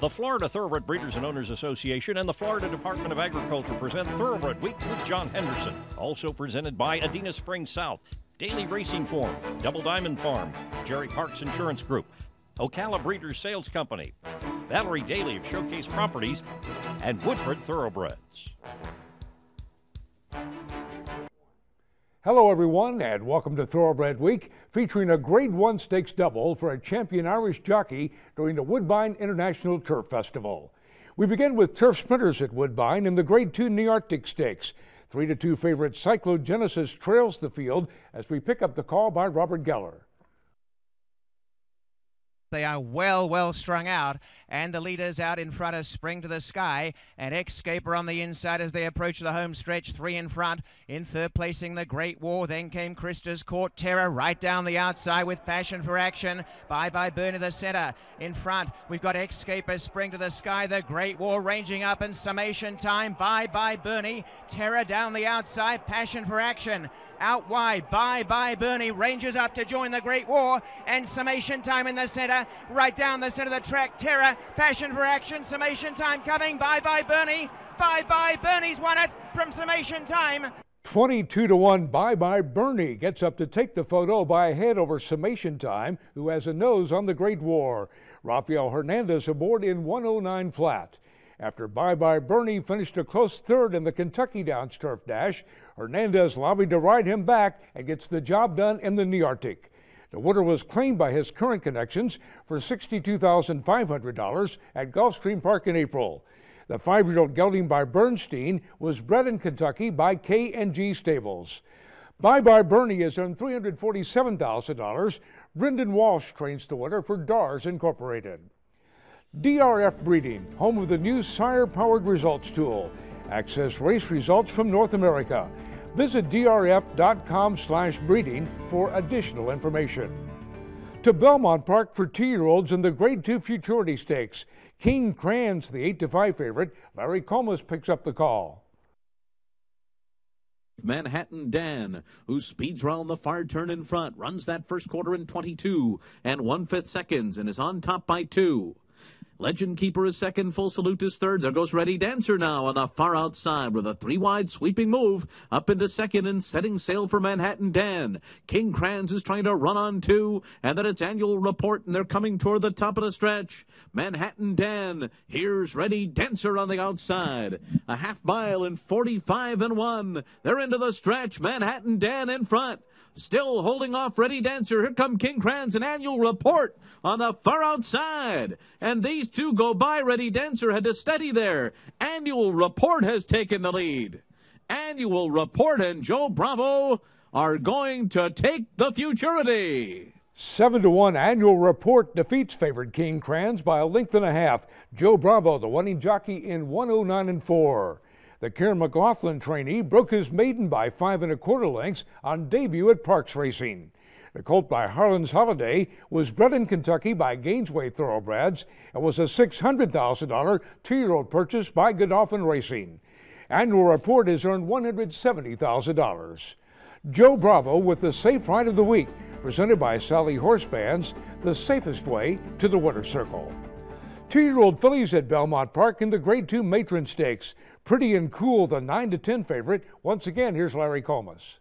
The Florida Thoroughbred Breeders and Owners Association and the Florida Department of Agriculture present Thoroughbred Week with John Henderson. Also presented by Adena Springs South, Daily Racing Form, Double Diamond Farm, Jerry Parks Insurance Group, Ocala Breeders Sales Company, Valerie Daly of Showcase Properties, and Woodford Thoroughbreds. Hello everyone and welcome to Thoroughbred Week, featuring a Grade 1 Stakes double for a champion Irish jockey during the Woodbine International Turf Festival. We begin with turf sprinters at Woodbine in the Grade 2 Nearctic Stakes. 3-2 favorite Cyclogenesis trails the field as we pick up the call by Robert Geller. They are well strung out, and the leaders out in front are Spring to the Sky and Escaper on the inside as they approach the home stretch. 3 in front. In third placing the Great War. Then came Krista's Court Terror right down the outside with Passion for Action. Bye Bernie the center. In front we've got Escaper, Spring to the Sky, the Great War ranging up, and Summation Time. Bye Bernie. Terror down the outside. Passion for Action. Out wide, Bye Bernie ranges up to join the Great War, and Summation Time in the center, right down the center of the track. Terror, Passion for Action, Summation Time coming. Bye Bernie. Bye Bernie's won it from Summation Time. 22-1 Bye Bernie gets up to take the photo by a head over Summation Time, who has a nose on the Great War. Rafael Hernandez aboard in 109 flat. After Bye Bernie finished a close third in the Kentucky Downs Turf Dash, Hernandez lobbied to ride him back and gets the job done in the Nearctic. The winner was claimed by his current connections for $62,500 at Gulfstream Park in April. The 5-year-old gelding by Bernstein was bred in Kentucky by K&G Stables. Bye Bernie has earned $347,000. Brendan Walsh trains the winner for DARS Incorporated. DRF Breeding, home of the new sire-powered results tool. Access race results from North America. Visit drf.com/breeding for additional information. To Belmont Park for 2-year-olds in the Grade 2 Futurity Stakes. King Kranz, the 8-5 favorite. Larry Comas picks up the call. Manhattan Dan, who speeds round the far turn in front, runs that first quarter in 22 and 1/5 seconds and is on top by 2. Legend Keeper is second, Full Salute is third. There goes Ready Dancer now on the far outside with a 3-wide sweeping move up into second and setting sail for Manhattan Dan. King Kranz is trying to run on 2, and then it's Annual Report, and they're coming toward the top of the stretch. Manhattan Dan, here's Ready Dancer on the outside. A half mile in 45 and 1. They're into the stretch. Manhattan Dan in front. Still holding off Ready Dancer. Here come King Kranz and Annual Report on the far outside. And these two go by. Ready Dancer had to steady there. Annual Report has taken the lead. Annual Report and Joe Bravo are going to take the Futurity. 7-1 Annual Report defeats favorite King Kranz by a length and a half. Joe Bravo, the winning jockey, in 109 and 4. The Kieran McLaughlin trainee broke his maiden by 5 1/4 lengths on debut at Parks Racing. The colt by Harlan's Holiday was bred in Kentucky by Gainesway Thoroughbreds and was a $600,000 2-year-old purchase by Godolphin Racing. Annual Report has earned $170,000. Joe Bravo with the Safe Ride of the Week, presented by Sally Horse Fans, the safest way to the winner's circle. 2-year-old fillies at Belmont Park in the Grade 2 Matron Stakes. Pretty and Cool, the 9-10 favorite. Once again, here's Larry Comas.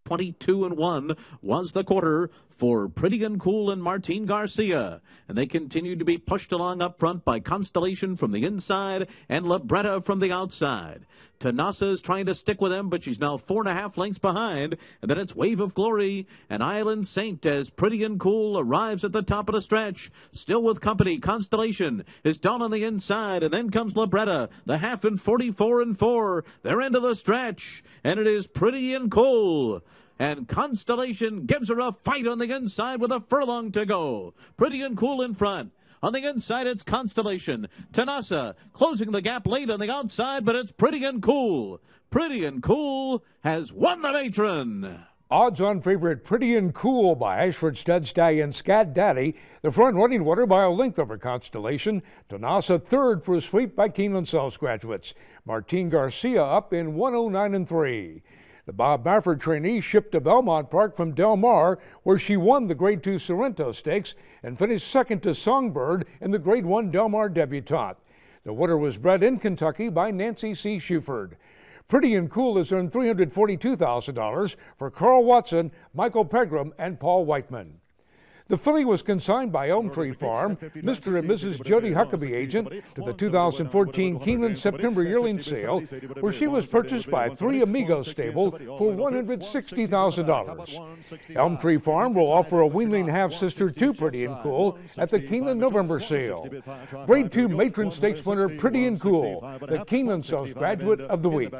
22 and 1 was the quarter for Pretty and Cool and Martin Garcia, and they continued to be pushed along up front by Constellation from the inside and Libretta from the outside. Tanasa is trying to stick with them, but she's now 4.5 lengths behind, and then it's Wave of Glory and Island Saint as Pretty and Cool arrives at the top of the stretch. Still with company, Constellation is down on the inside, and then comes Libretta, the half in 44 and 4. They're into the stretch, and it is Pretty and Cool. And Constellation gives her a fight on the inside with a furlong to go. Pretty and Cool in front. On the inside, it's Constellation. Tanasa closing the gap late on the outside, but it's Pretty and Cool. Pretty and Cool has won the matron. Odds-on favorite Pretty and Cool by Ashford Stud Stallion Scat Daddy. The front-running winner by a length over Constellation. Tanasa third for a sweep by Keeneland Sells graduates. Martin Garcia up in 109 and 3. The Bob Baffert trainee shipped to Belmont Park from Del Mar, where she won the Grade 2 Sorrento Stakes and finished second to Songbird in the Grade 1 Del Mar debutante. The winner was bred in Kentucky by Nancy C. Shuford. Pretty and Cool has earned $342,000 for Carl Watson, Michael Pegram, and Paul Whiteman. The filly was consigned by Elm Tree Farm, Mr. and Mrs. Jody Huckabee agent, to the 2014 Keeneland September yearling sale, where she was purchased by Three Amigos stable for $160,000. Elm Tree Farm will offer a weanling half-sister to Pretty and Cool at the Keeneland November sale. Grade 2 Matron Stakes winner Pretty and Cool, the Keeneland Sales Graduate of the Week.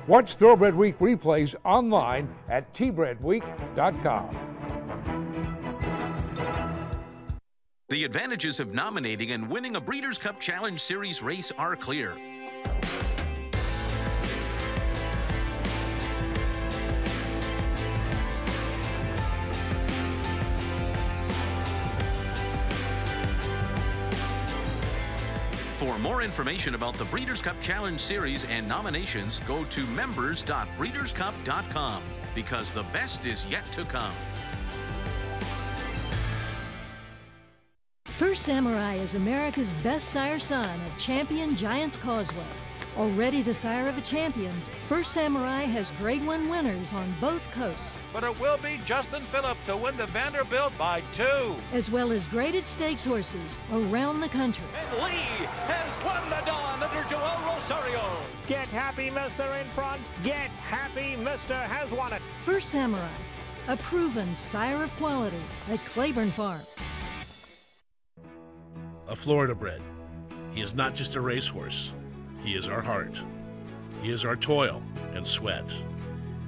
Watch Thoroughbred Week replays online at tbredweek.com. The advantages of nominating and winning a Breeders' Cup Challenge Series race are clear. For more information about the Breeders' Cup Challenge Series and nominations, go to members.breederscup.com, because the best is yet to come. First Samurai is America's best sire son of champion Giants Causeway. Already the sire of a champion, First Samurai has Grade 1 winners on both coasts. But it will be Justin Phillip to win the Vanderbilt by 2. As well as graded stakes horses around the country. And Lee has won the Dawn under Joel Rosario. Get Happy Mister in front. Get Happy Mister has won it. First Samurai, a proven sire of quality at Claiborne Farm. A Florida bred. He is not just a racehorse. He is our heart. He is our toil and sweat.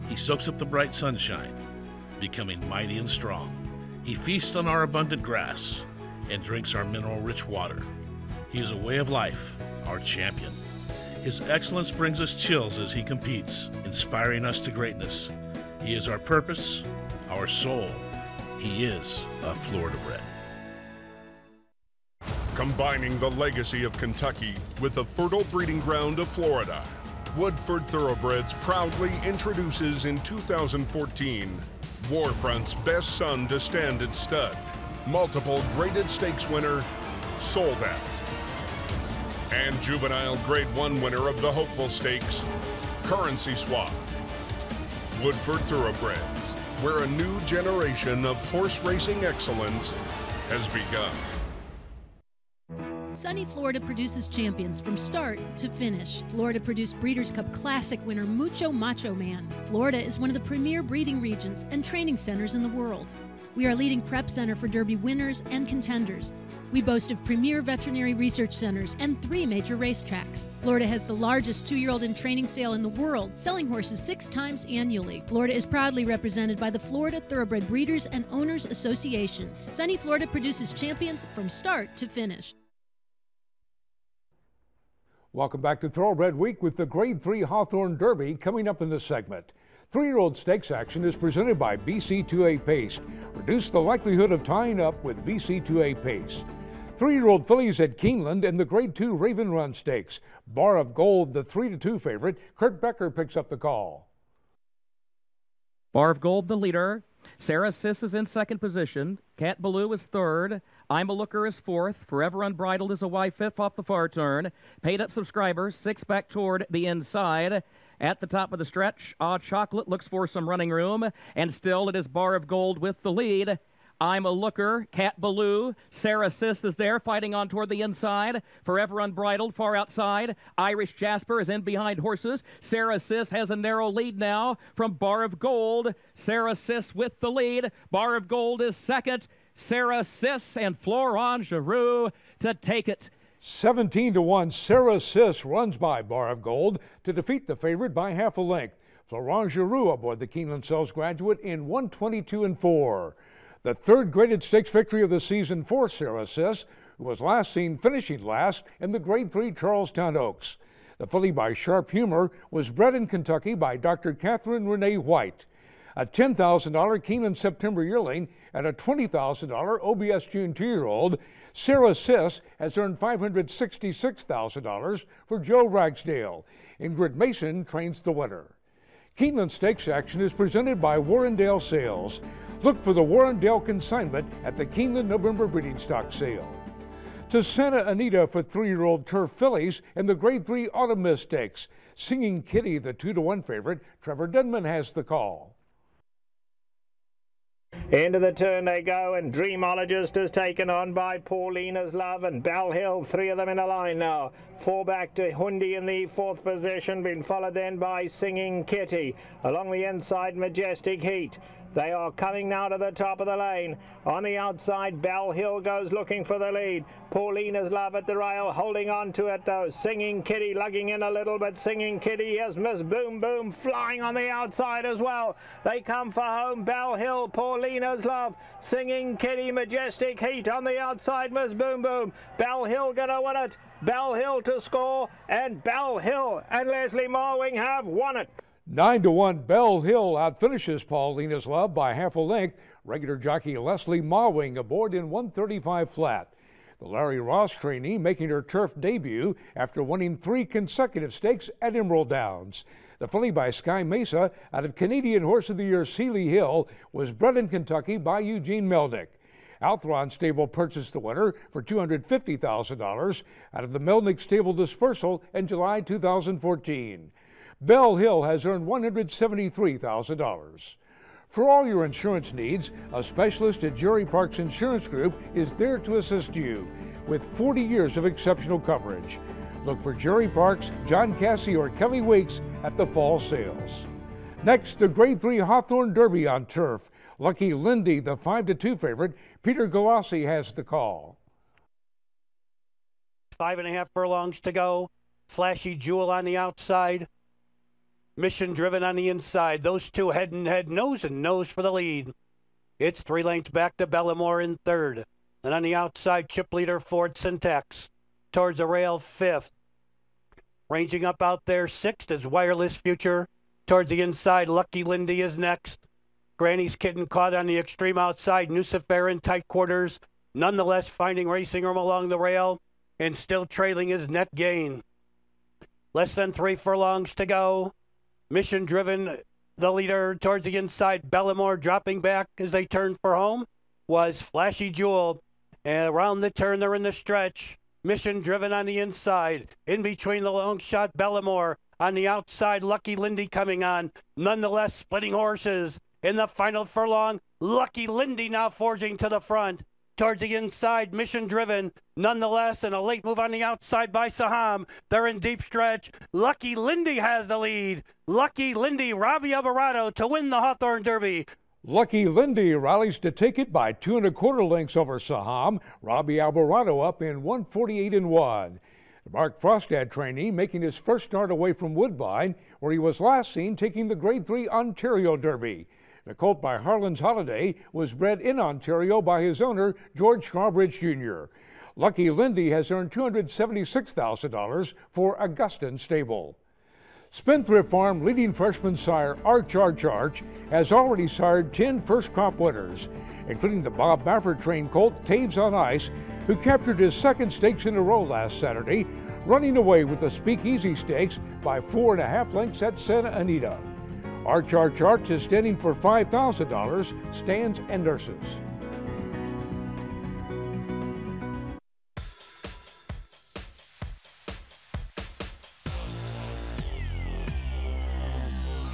He soaks up the bright sunshine, becoming mighty and strong. He feasts on our abundant grass and drinks our mineral-rich water. He is a way of life, our champion. His excellence brings us chills as he competes, inspiring us to greatness. He is our purpose, our soul. He is a Florida bred. Combining the legacy of Kentucky with the fertile breeding ground of Florida, Woodford Thoroughbreds proudly introduces in 2014 Warfront's best son to stand at stud, multiple graded stakes winner, Sold Out, and juvenile Grade 1 winner of the Hopeful Stakes, Currency Swap. Woodford Thoroughbreds, where a new generation of horse racing excellence has begun. Sunny Florida produces champions from start to finish. Florida produced Breeders' Cup Classic winner Mucho Macho Man. Florida is one of the premier breeding regions and training centers in the world. We are a leading prep center for Derby winners and contenders. We boast of premier veterinary research centers and 3 major racetracks. Florida has the largest 2-year-old in training sale in the world, selling horses 6 times annually. Florida is proudly represented by the Florida Thoroughbred Breeders and Owners Association. Sunny Florida produces champions from start to finish. Welcome back to Thoroughbred Week with the Grade 3 Hawthorne Derby coming up in this segment. 3-year-old stakes action is presented by BC2A Pace. Reduce the likelihood of tying up with BC2A Pace. 3-year-old fillies at Keeneland in the Grade 2 Raven Run Stakes. Bar of Gold, the 3-2 favorite. Kurt Becker picks up the call. Bar of Gold, the leader. Sarah Sis is in second position. Cat Ballou is third. I'm a Looker is fourth. Forever Unbridled is a Y fifth off the far turn. Paid up subscribers, 6 back toward the inside. At the top of the stretch, Aw Chocolate looks for some running room. And still it is Bar of Gold with the lead. I'm a Looker, Cat Ballou, Sarah Sis is there fighting on toward the inside. Forever Unbridled far outside. Irish Jasper is in behind horses. Sarah Sis has a narrow lead now from Bar of Gold. Sarah Sis with the lead. Bar of Gold is second. Sarah Sis and Florent Giroux to take it. 17-1, Sarah Sis runs by Bar of Gold to defeat the favorite by half a length. Florent Giroux aboard the Keeneland Sales Graduate in 122-4. The 3rd graded stakes victory of the season for Sarah Sis, who was last seen finishing last in the Grade 3 Charlestown Oaks. The filly by Sharp Humor was bred in Kentucky by Dr. Catherine Renee White. A $10,000 Keeneland September yearling and a $20,000 OBS June 2-year-old, Sarah Sis has earned $566,000 for Joe Ragsdale. Ingrid Mason trains the winner. Keeneland Stakes action is presented by Warrendale Sales. Look for the Warrendale consignment at the Keeneland November breeding stock sale. To Santa Anita for 3-year-old turf fillies in the Grade 3 Autumn Miss Stakes. Singing Kitty, the 2-to-1 favorite. Trevor Denman has the call. Into the turn they go, and Dreamologist is taken on by Paulina's Love and Bell Hill, 3 of them in a line now. 4 back to Hundi in the 4th position, been followed then by Singing Kitty. Along the inside, Majestic Heat. They are coming now to the top of the lane. On the outside, Bell Hill goes looking for the lead. Paulina's Love at the rail, holding on to it though. Singing Kitty lugging in a little bit. Singing Kitty, here's Miss Boom Boom flying on the outside as well. They come for home. Bell Hill, Paulina's Love, Singing Kitty, Majestic Heat on the outside. Miss Boom Boom. Bell Hill gonna win it. Bell Hill to score, and Bell Hill and Leslie Marwing have won it. 9-to-1 Bell Hill outfinishes Paulina's Love by half a length. Regular jockey Leslie Marwing aboard in 135 flat. The Larry Ross trainee making her turf debut after winning 3 consecutive stakes at Emerald Downs. The filly by Sky Mesa out of Canadian Horse of the Year Seeley Hill was bred in Kentucky by Eugene Melnick. Althron Stable purchased the winner for $250,000 out of the Melnick Stable dispersal in July 2014. Bell Hill has earned $173,000. For all your insurance needs, a specialist at Jerry Parks Insurance Group is there to assist you with 40 years of exceptional coverage. Look for Jerry Parks, John Cassie, or Kelly Weeks at the fall sales. Next, the Grade 3 Hawthorne Derby on turf. Lucky Lindy, the 5-to-2 favorite. Peter Galassi has the call. 5.5 furlongs to go. Flashy Jewel on the outside. Mission Driven on the inside. Those two head and head, nose and nose for the lead. It's 3 lengths back to Bellamore in 3rd. And on the outside, chip leader Ford Syntax. Towards the rail, 5th. Ranging up out there, 6th is Wireless Future. Towards the inside, Lucky Lindy is next. Granny's Kitten caught on the extreme outside. Nucifer in tight quarters. Nonetheless, finding racing room along the rail. And still trailing his Net Gain. Less than 3 furlongs to go. Mission Driven, the leader towards the inside. Bellamore dropping back as they turn for home was Flashy Jewel. And around the turn, they're in the stretch. Mission Driven on the inside. In between the long shot, Bellamore. On the outside, Lucky Lindy coming on. Nonetheless, splitting horses. In the final furlong, Lucky Lindy now forging to the front. Towards the inside, Mission Driven. Nonetheless, and a late move on the outside by Saham. They're in deep stretch. Lucky Lindy has the lead. Lucky Lindy, Robbie Alvarado to win the Hawthorne Derby. Lucky Lindy rallies to take it by 2 1/4 lengths over Saham. Robbie Alvarado up in 148-1. The Mark Frostad trainee making his first start away from Woodbine, where he was last seen taking the Grade 3 Ontario Derby. The colt by Harlan's Holiday was bred in Ontario by his owner, George Strawbridge Jr. Lucky Lindy has earned $276,000 for Augustin Stable. Spendthrift Farm leading freshman sire Arch has already sired 10 first crop winners, including the Bob Baffert trained colt Taves on Ice, who captured his 2nd stakes in a row last Saturday, running away with the Speakeasy Stakes by 4.5 lengths at Santa Anita. Arch is standing for $5,000, stands and nurses.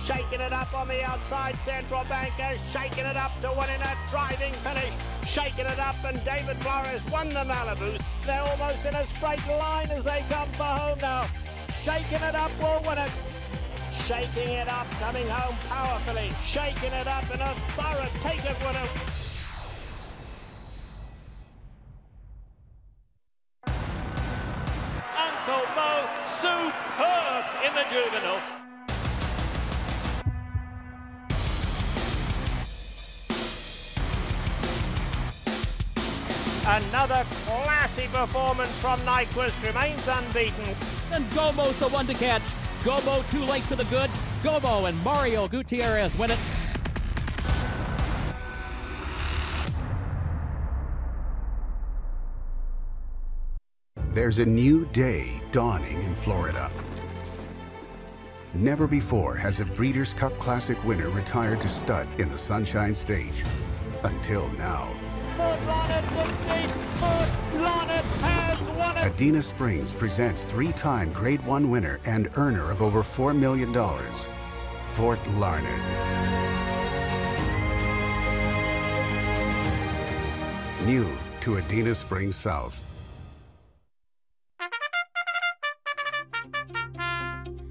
Shaking it up on the outside, Central Bankers shaking it up to win in a driving finish. Shaking it up, and David Flores won the Malibu. They're almost in a straight line as they come for home now. Shaking it up will win it. Shaking it up, coming home powerfully. Shaking it up in a thorough take-it winner. Uncle Mo, superb in the juvenile. Another classy performance from Nyquist, remains unbeaten. And Gomo's the one to catch. Gomo 2 lengths to the good. Gomo and Mario Gutierrez win it. There's a new day dawning in Florida. Never before has a Breeders' Cup Classic winner retired to stud in the Sunshine State. Until now. Adina Springs presents 3-time Grade 1 winner and earner of over $4 million, Fort Larned. New to Adina Springs South.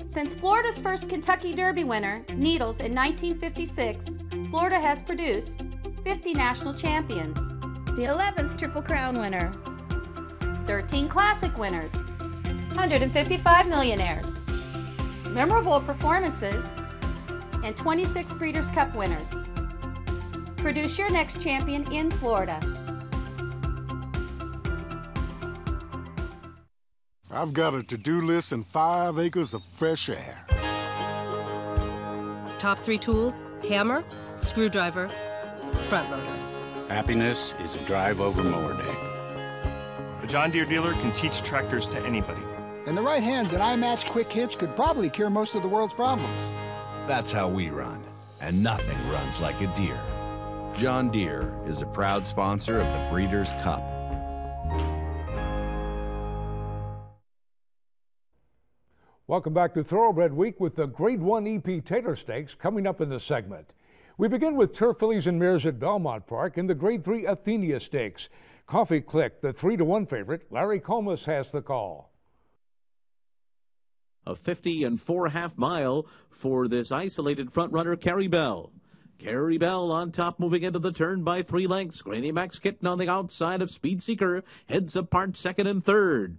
Since Florida's first Kentucky Derby winner, Needles, in 1956, Florida has produced 50 national champions, the 11th Triple Crown winner, 13 Classic winners, 155 millionaires, memorable performances, and 26 Breeders' Cup winners. Produce your next champion in Florida. I've got a to-do list and 5 acres of fresh air. Top 3 tools: hammer, screwdriver, front loader. Happiness is a drive-over mower deck. A John Deere dealer can teach tractors to anybody. In the right hands, an iMatch Quick Hitch could probably cure most of the world's problems. That's how we run, and nothing runs like a Deere. John Deere is a proud sponsor of the Breeders' Cup. Welcome back to Thoroughbred Week with the Grade 1 EP Taylor Stakes coming up in the segment. We begin with turf fillies and mares at Belmont Park in the Grade 3 Athenia Stakes. Coffee Click, the 3-to-1 favorite. Larry Comas has the call. A 50 and 4.5 mile for this isolated front runner, Carrie Bell. Carrie Bell on top, moving into the turn by 3 lengths. Granny Max Kitten on the outside of Speed Seeker, heads apart second and third.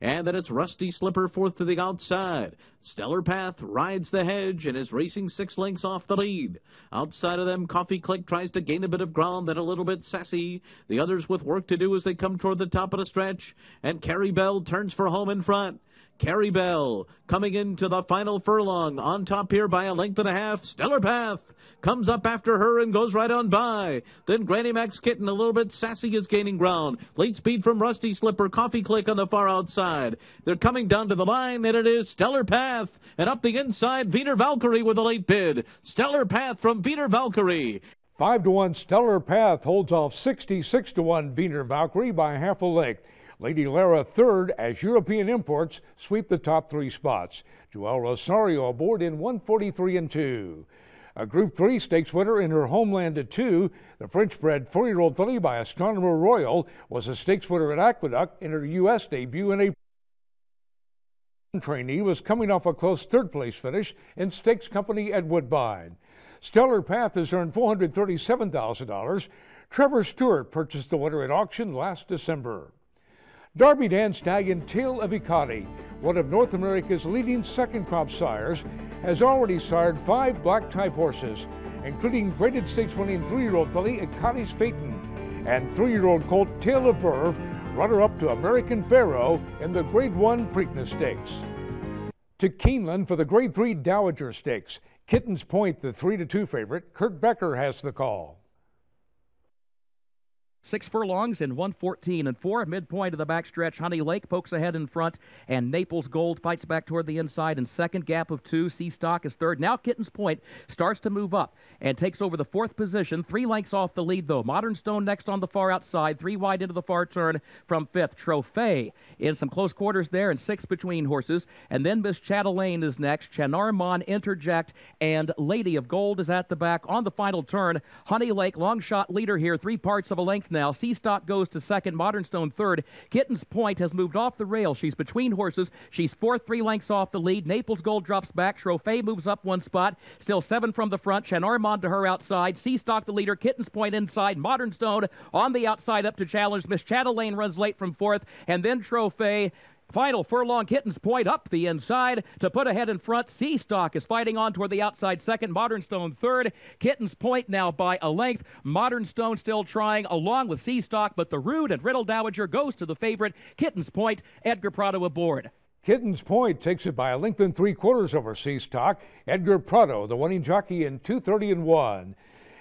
And then it's Rusty Slipper fourth to the outside. Stellar Path rides the hedge and is racing 6 lengths off the lead. Outside of them, Coffee Click tries to gain a bit of ground, then a little bit sassy. The others with work to do as they come toward the top of the stretch. And Carrie Bell turns for home in front. Carrie Bell coming into the final furlong, on top here by a length and a half. Stellar Path comes up after her and goes right on by. Then Granny Max Kitten, a little bit sassy, is gaining ground. Late speed from Rusty Slipper, Coffee Click on the far outside. They're coming down to the line, and it is Stellar Path. And up the inside, Wiener Valkyrie with a late bid. Stellar Path from Wiener Valkyrie. 5-to-1 Stellar Path holds off 66-to-1 Wiener Valkyrie by half a length. Lady Lara third as European imports sweep the top 3 spots. Joel Rosario aboard in 143 and 2. A Group 3 stakes winner in her homeland at 2. The French-bred 4-year-old filly by Astronomer Royal was a stakes winner at Aqueduct in her U.S. debut in April. Trainee was coming off a close third-place finish in Stakes Company at Woodbine. Stellar Path has earned $437,000. Trevor Stewart purchased the winner at auction last December. Derby Dan stallion Tale of Ikati, one of North America's leading second crop sires, has already sired 5 black-type horses, including graded stakes winning 3-year-old filly Ikati's Phaeton and 3-year-old colt Tale of Verve, runner-up to American Pharaoh in the Grade 1 Preakness Stakes. To Keeneland for the Grade 3 Dowager Stakes. Kitten's Point, the 3-to-2 favorite. Kurt Becker has the call. 6 furlongs in 114 and 4. Midpoint of the backstretch, Honey Lake pokes ahead in front, and Naples Gold fights back toward the inside in second. Gap of 2. Sea Stock is third. Now Kitten's Point starts to move up and takes over the 4th position. 3 lengths off the lead, though. Modern Stone next on the far outside. 3 wide into the far turn from 5th. Trophy in some close quarters there, and 6 between horses. And then Miss Chatelaine is next. Chanarmon, Interject, and Lady of Gold is at the back on the final turn. Honey Lake, long shot leader here, 3 parts of a length now. Sea Stock goes to second, Modern Stone third. Kitten's Point has moved off the rail. She's between horses. She's 4th, 3 lengths off the lead. Naples Gold drops back. Trophy moves up 1 spot. Still 7 from the front. Chanarmon to her outside. Sea Stock the leader. Kitten's Point inside. Modern Stone on the outside up to challenge. Miss Chatelaine runs late from 4th. And then Trophy. Final furlong, Kitten's Point up the inside to put ahead in front. Sea Stock is fighting on toward the outside second. Modern Stone third. Kitten's Point now by a length. Modern Stone still trying along with Sea Stock, but the Rude and Riddle Dowager goes to the favorite. Kitten's Point, Edgar Prado aboard. Kitten's Point takes it by a length and 3/4 over Sea Stock. Edgar Prado, the winning jockey, in 2:30 and 1.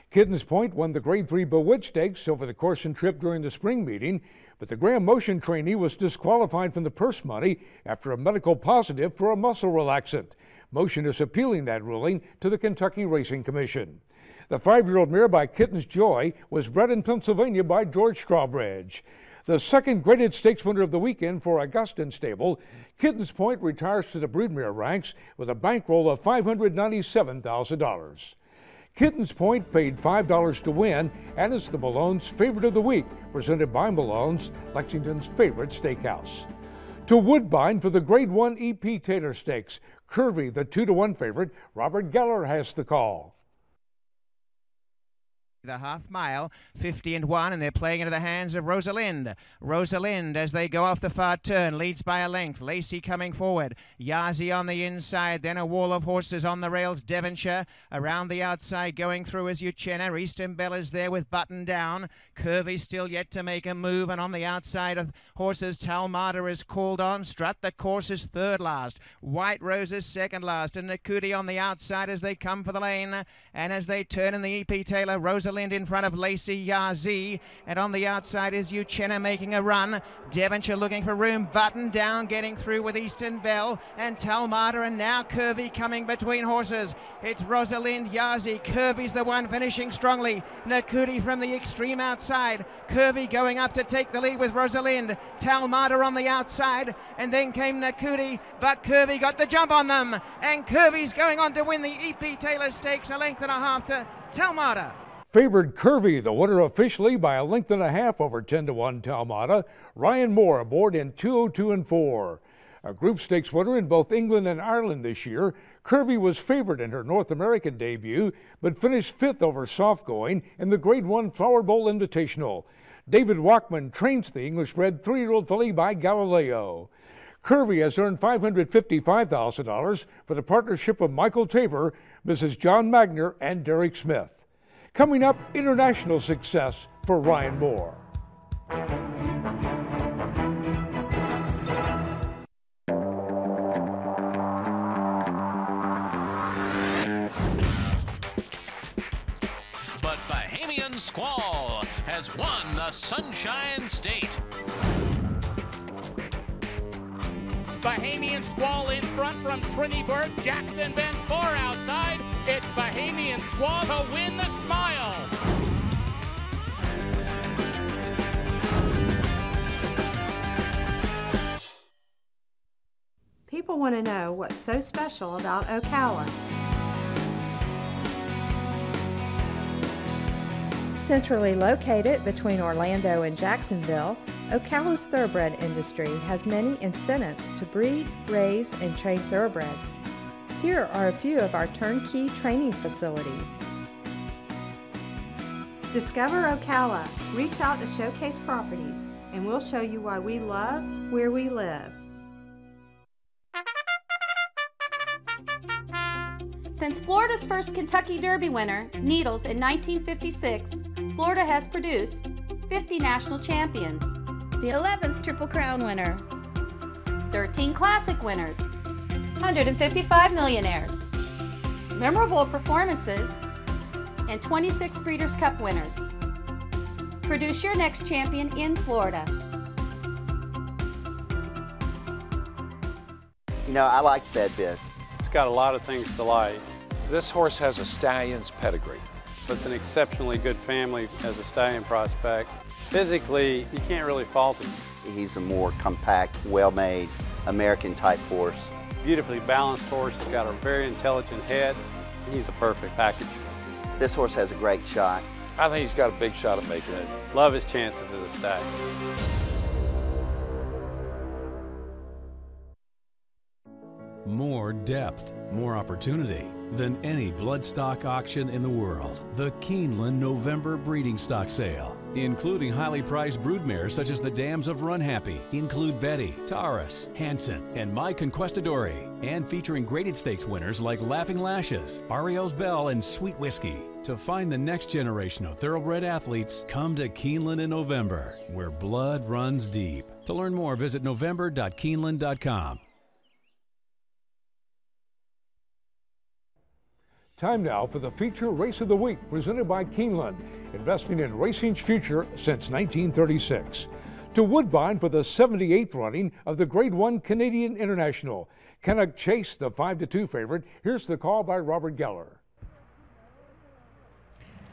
Kitten's Point won the Grade 3 Bewitched Stakes over the course and trip during the spring meeting, but the Graham Motion trainee was disqualified from the purse money after a medical positive for a muscle relaxant. Motion is appealing that ruling to the Kentucky Racing Commission. The 5-year-old mare by Kitten's Joy was bred in Pennsylvania by George Strawbridge. The second graded stakes winner of the weekend for Augustin Stable, Kitten's Point retires to the broodmare ranks with a bankroll of $597,000. Kitten's Point paid $5 to win and is the Malone's favorite of the week, presented by Malone's, Lexington's favorite steakhouse. To Woodbine for the Grade 1 E.P. Taylor Stakes, Curvy, the 2-to-1 favorite, Robert Geller has the call. The half mile, 50-1, and they're playing into the hands of Rosalind. Rosalind, as they go off the far turn, leads by a length. Lacey coming forward. Yazi on the inside, then a wall of horses on the rails. Devonshire around the outside, going through as Uchenna. Eastern Bell is there with Button Down. Curvy still yet to make a move, and on the outside of horses, Talmada is called on. Strut the course is third last. White Rose is second last, and Nakuti on the outside as they come for the lane. And as they turn in the E.P. Taylor, Rosalind in front of Lacey Yazi, and on the outside is Uchenna making a run. Devonshire looking for room. Button Down getting through with Eastern Bell and Talmada, and now Curvy coming between horses. It's Rosalind Yazi. Curvy's the one finishing strongly. Nakuti from the extreme outside. Curvy going up to take the lead with Rosalind. Talmada on the outside, and then came Nakuti, but Curvy got the jump on them, and Curvy's going on to win the E.P. Taylor Stakes, a length and a half to Talmada. Favored Curvy, the winner officially by a length and a half over 10-1 Talmada. Ryan Moore aboard in 202 4. A group stakes winner in both England and Ireland this year, Curvy was favored in her North American debut, but finished 5th over soft going in the Grade 1 Flower Bowl Invitational. David Walkman trains the English-bred 3-year-old filly by Galileo. Curvy has earned $555,000 for the partnership of Michael Tabor, Mrs. John Magner, and Derek Smith. Coming up, international success for Ryan Moore. But Bahamian Squall has won the Sunshine State. Bahamian Squall in front from Trinity Bird, Jackson Bend far outside. It's Bahamian Squall to win the smile. People want to know what's so special about Ocala. Centrally located between Orlando and Jacksonville, Ocala's thoroughbred industry has many incentives to breed, raise, and train thoroughbreds. Here are a few of our turnkey training facilities. Discover Ocala. Reach out to Showcase Properties, and we'll show you why we love where we live. Since Florida's first Kentucky Derby winner, Needles, in 1956, Florida has produced 50 national champions, the 11th Triple Crown winner, 13 classic winners, 155 millionaires, memorable performances, and 26 Breeders' Cup winners. Produce your next champion in Florida. You know, I like Fed Biz. It's got a lot of things to like. This horse has a stallion's pedigree. So it's an exceptionally good family as a stallion prospect. Physically, you can't really fault him. He's a more compact, well-made, American-type horse. Beautifully balanced horse. He's got a very intelligent head. He's a perfect package. This horse has a great shot. I think he's got a big shot at making it. Love his chances as a stag. More depth, more opportunity than any bloodstock auction in the world. The Keeneland November Breeding Stock Sale, including highly priced broodmares such as the Dams of Run Happy, include Betty, Taurus, Hanson, and My Conquistadore, and featuring graded stakes winners like Laughing Lashes, Ariel's Bell, and Sweet Whiskey. To find the next generation of thoroughbred athletes, come to Keeneland in November, where blood runs deep. To learn more, visit november.keeneland.com. Time now for the feature race of the week presented by Keeneland, investing in racing's future since 1936. to Woodbine for the 78th running of the Grade 1 Canadian International. Canuck Chase, the 5-2 favorite. Here's the call by Robert Geller.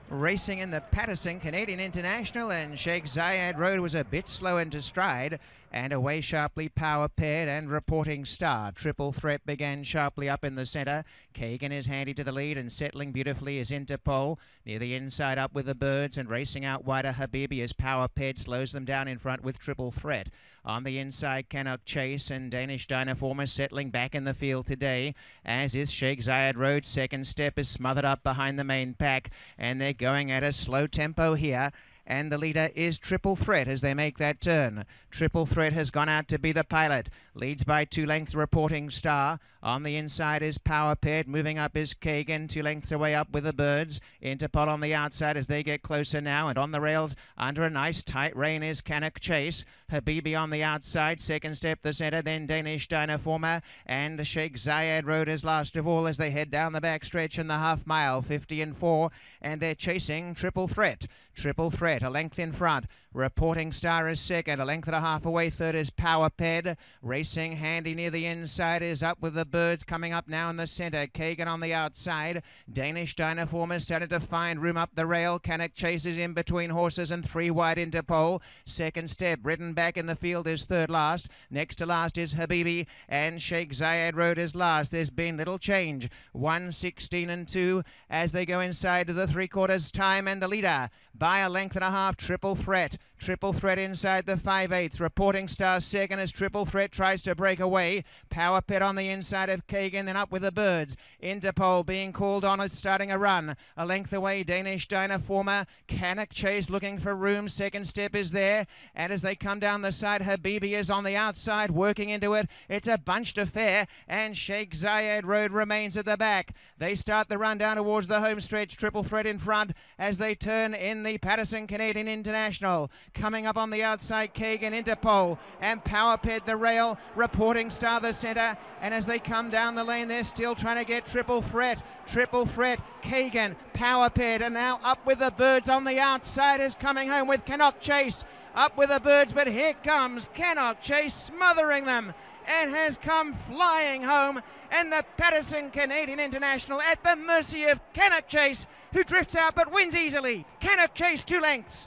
Racing in the Patterson Canadian International, and Sheikh Zayed Road was a bit slow into stride, and away sharply Power Paired and Reporting Star. Triple Threat began sharply up in the centre. Kagan is handy to the lead, and settling beautifully is Interpol. Near the inside up with the Birds, and racing out wider Habibi as Power Paired slows them down in front with Triple Threat. On the inside, Canuck Chase and Danish Dynaforma settling back in the field today, as is Sheikh Zayed Road. Second Step is smothered up behind the main pack, and they're going at a slow tempo here. And the leader is Triple Threat as they make that turn. Triple Threat has gone out to be the pilot. Leads by 2 lengths, Reporting Star. On the inside is Power Paired. Moving up is Kagan, 2 lengths away up with the Birds. Interpol on the outside as they get closer now. And on the rails, under a nice tight rein, is Canuck Chase. Habibi on the outside. Second Step the centre. Then Danish Dynaforma. And Sheikh Zayed Road is last of all as they head down the back stretch in the half mile. 50 and 4. And they're chasing Triple Threat. Triple Threat, a length in front. Reporting Star is second, a length and a half away. Third is Power Ped. Racing handy near the inside is Up with the Birds, coming up now in the centre. Kagan on the outside. Danish Dynaforma started to find room up the rail. Canuck chases in between horses and 3 wide Interpol. Second Step, ridden back in the field, is third last. Next to last is Habibi, and Sheikh Zayed Road is last. There's been little change. 1:16 and 2 as they go inside to the 3/4 time, and the leader by a length and a half, Triple Threat. Triple Threat inside the 5/8. Reporting Star second as Triple Threat tries to break away. Power Pit on the inside of Kagan, then Up with the Birds. Interpol being called on as starting a run. A length away, Danish Dynaforma. Canuck Chase looking for room. Second Step is there. And as they come down the side, Habibi is on the outside working into it. It's a bunched affair, and Sheikh Zayed Road remains at the back. They start the run down towards the home stretch. Triple Threat in front as they turn in the Patterson Canadian International. Coming up on the outside, Kagan, Interpol, and Power Ped the rail. Reporting Star the centre, and as they come down the lane, they're still trying to get Triple Threat. Triple Threat, Kagan, Power Ped, and now Up with the Birds on the outside is coming home with Canuck Chase. Up with the Birds, but here comes Canuck Chase smothering them, and has come flying home, and the Patterson Canadian International at the mercy of Canuck Chase, who drifts out but wins easily. Canuck Chase 2 lengths.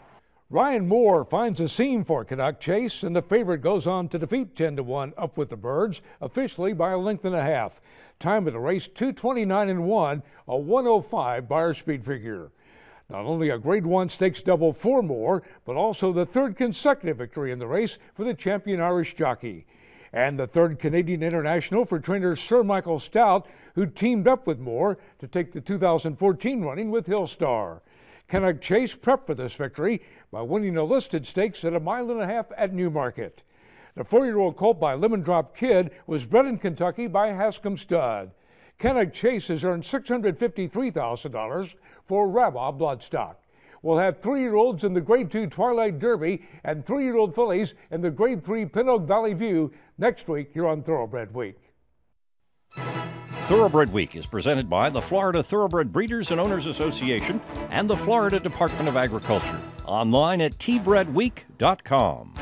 Ryan Moore finds a seam for Canuck Chase, and the favorite goes on to defeat 10-1 Up with the Birds, officially by a length and a half. Time of the race, 2:29 and 1, a 1:05 Beyer speed figure. Not only a Grade 1 stakes double for Moore, but also the 3rd consecutive victory in the race for the champion Irish jockey. And the 3rd Canadian International for trainer Sir Michael Stout, who teamed up with Moore to take the 2014 running with Hillstar. Canuck Chase prepped for this victory by winning a listed stakes at 1.5 miles at Newmarket. The 4-year-old colt by Lemon Drop Kid was bred in Kentucky by Hascom Stud. Canuck Chase has earned $653,000 for Rabah Bloodstock. We'll have 3-year-olds in the Grade 2 Twilight Derby and 3-year-old fillies in the Grade 3 Pin Oak Valley View next week here on Thoroughbred Week. Thoroughbred Week is presented by the Florida Thoroughbred Breeders and Owners Association and the Florida Department of Agriculture. Online at tbredweek.com.